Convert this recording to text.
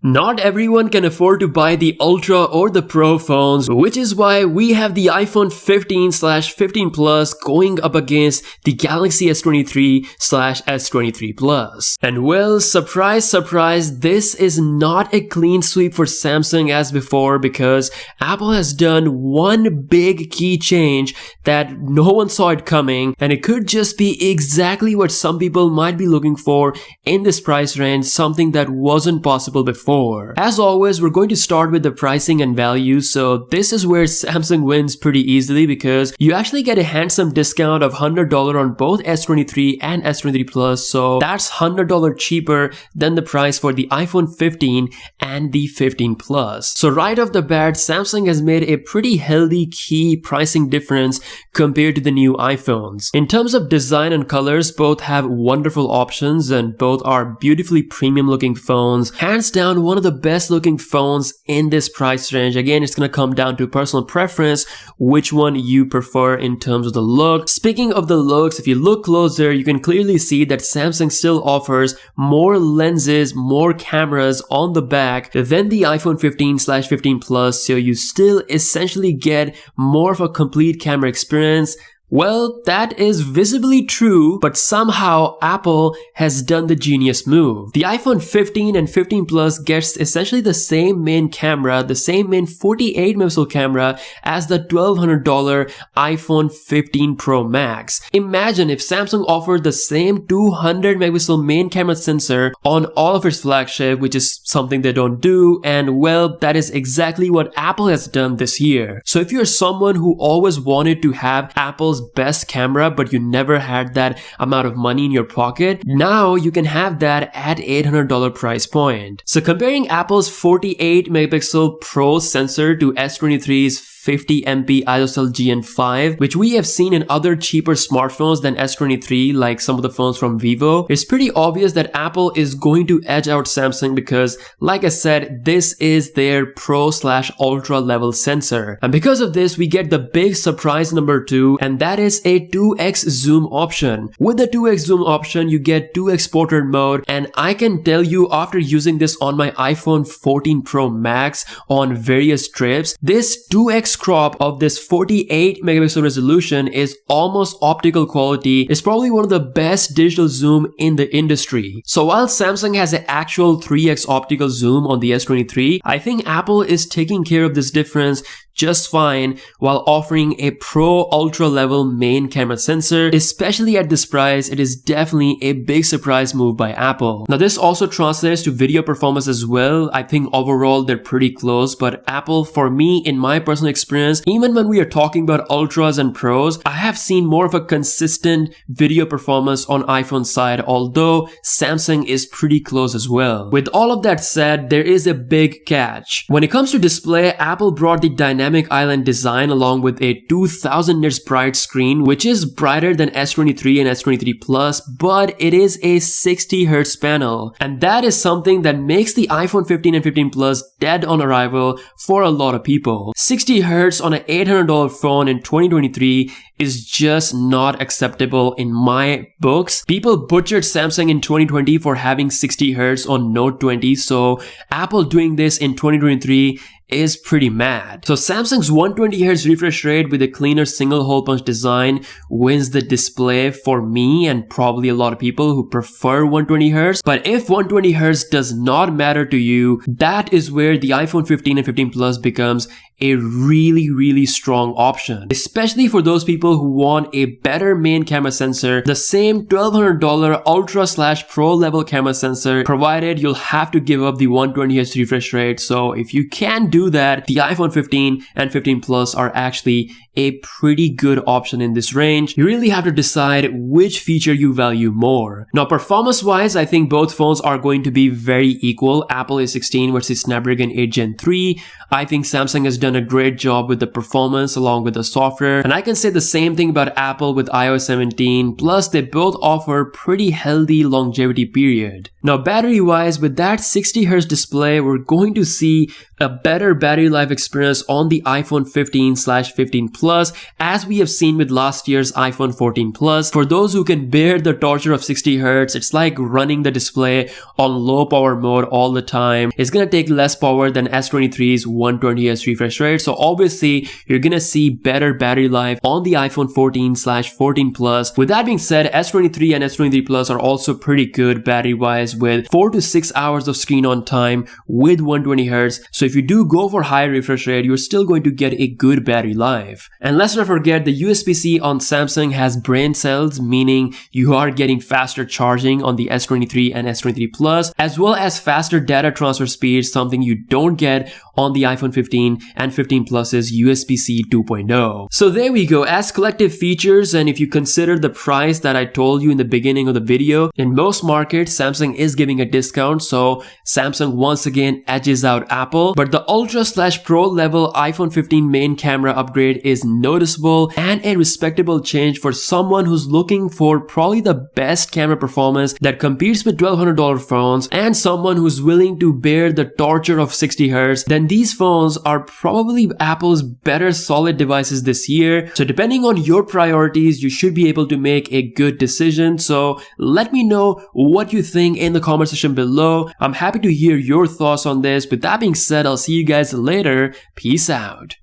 Not everyone can afford to buy the Ultra or the Pro phones, which is why we have the iPhone 15/15 Plus going up against the Galaxy S23/S23 Plus. And well, surprise, surprise, this is not a clean sweep for Samsung as before, because Apple has done one big key change that no one saw it coming, and it could just be exactly what some people might be looking for in this price range, something that wasn't possible before. As always, we're going to start with the pricing and value, so this is where Samsung wins pretty easily because you actually get a handsome discount of $100 on both S23 and S23 Plus, so that's $100 cheaper than the price for the iPhone 15 and the 15 Plus. So right off the bat, Samsung has made a pretty healthy key pricing difference compared to the new iPhones. In terms of design and colors, both have wonderful options and both are beautifully premium looking phones. Hands down, one of the best looking phones in this price range. Again, it's gonna come down to personal preference, which one you prefer in terms of the look. Speaking of the looks, if you look closer, you can clearly see that Samsung still offers more lenses, more cameras on the back than the iPhone 15/15 Plus, so you still essentially get more of a complete camera experience. Well, that is visibly true, but somehow Apple has done the genius move. The iPhone 15 and 15 Plus gets essentially the same main camera, the same main 48 megapixel camera as the $1,200 iPhone 15 Pro Max. Imagine if Samsung offered the same 200 megapixel main camera sensor on all of its flagship, which is something they don't do, and well, that is exactly what Apple has done this year. So if you're someone who always wanted to have Apple's best camera but you never had that amount of money in your pocket, now you can have that at $800 price point. So comparing Apple's 48 megapixel Pro sensor to S23's 50 MP ISO GN5, which we have seen in other cheaper smartphones than S23, like some of the phones from Vivo, it's pretty obvious that Apple is going to edge out Samsung because, like I said, this is their Pro/Ultra level sensor. And because of this, we get the big surprise number 2, and that is a 2x zoom option. With the 2x zoom option, you get 2x portrait mode, and I can tell you after using this on my iPhone 14 Pro Max on various trips, this 2x crop of this 48 megapixel resolution is almost optical quality. It's probably one of the best digital zoom in the industry. So while Samsung has an actual 3x optical zoom on the S23, I think Apple is taking care of this difference just fine while offering a Pro Ultra level main camera sensor. Especially at this price, it is definitely a big surprise move by Apple. Now this also translates to video performance as well. I think overall they're pretty close, but Apple, for me, in my personal experience, even when we are talking about Ultras and Pros, I have seen more of a consistent video performance on iPhone side, although Samsung is pretty close as well. With all of that said, there is a big catch. When it comes to display, Apple brought the dynamic island design along with a 2000 nits bright screen, which is brighter than S23 and S23 Plus, but it is a 60Hz panel, and that is something that makes the iPhone 15 and 15 Plus dead on arrival for a lot of people. 60Hz on an $800 phone in 2023 is just not acceptable in my books. People butchered Samsung in 2020 for having 60Hz on Note 20, so Apple doing this in 2023 is pretty mad. So Samsung's 120Hz refresh rate with a cleaner single hole punch design wins the display for me and probably a lot of people who prefer 120Hz. But if 120Hz does not matter to you, that is where the iPhone 15 and 15 Plus becomes a really strong option, especially for those people who want a better main camera sensor, the same $1,200 Ultra/Pro level camera sensor, provided you'll have to give up the 120Hz refresh rate. So if you can do that, the iPhone 15 and 15 Plus are actually a pretty good option in this range. You really have to decide which feature you value more. Now performance wise, I think both phones are going to be very equal. Apple A16 versus Snapdragon 8 Gen 3. I think Samsung has done a great job with the performance along with the software, and I can say the same thing about Apple with iOS 17, plus they both offer pretty healthy longevity period. Now battery wise, with that 60Hz display, we're going to see a better better battery life experience on the iPhone 15/15 Plus, as we have seen with last year's iPhone 14 Plus. For those who can bear the torture of 60 Hz, it's like running the display on low power mode all the time. It's gonna take less power than S23's 120Hz refresh rate, so obviously you're gonna see better battery life on the iPhone 14/14 Plus. With that being said, S23 and S23 Plus are also pretty good battery wise, with 4 to 6 hours of screen on time with 120Hz. So if you do go for higher refresh rate, you're still going to get a good battery life. And let's not forget, the USB-C on Samsung has brain cells, meaning you are getting faster charging on the S23 and S23 Plus, as well as faster data transfer speeds, something you don't get on the iPhone 15 and 15 Plus's USB-C 2.0. So there we go. As collective features, and if you consider the price that I told you in the beginning of the video, in most markets Samsung is giving a discount, so Samsung once again edges out Apple. But the Ultra/Pro level iPhone 15 main camera upgrade is noticeable and a respectable change for someone who's looking for probably the best camera performance that competes with $1,200 phones, and someone who's willing to bear the torture of 60 Hz. Then these phones are probably Apple's better solid devices this year. So depending on your priorities, you should be able to make a good decision. So let me know what you think in the comment section below. I'm happy to hear your thoughts on this. With that being said, I'll see you guys later. Peace out.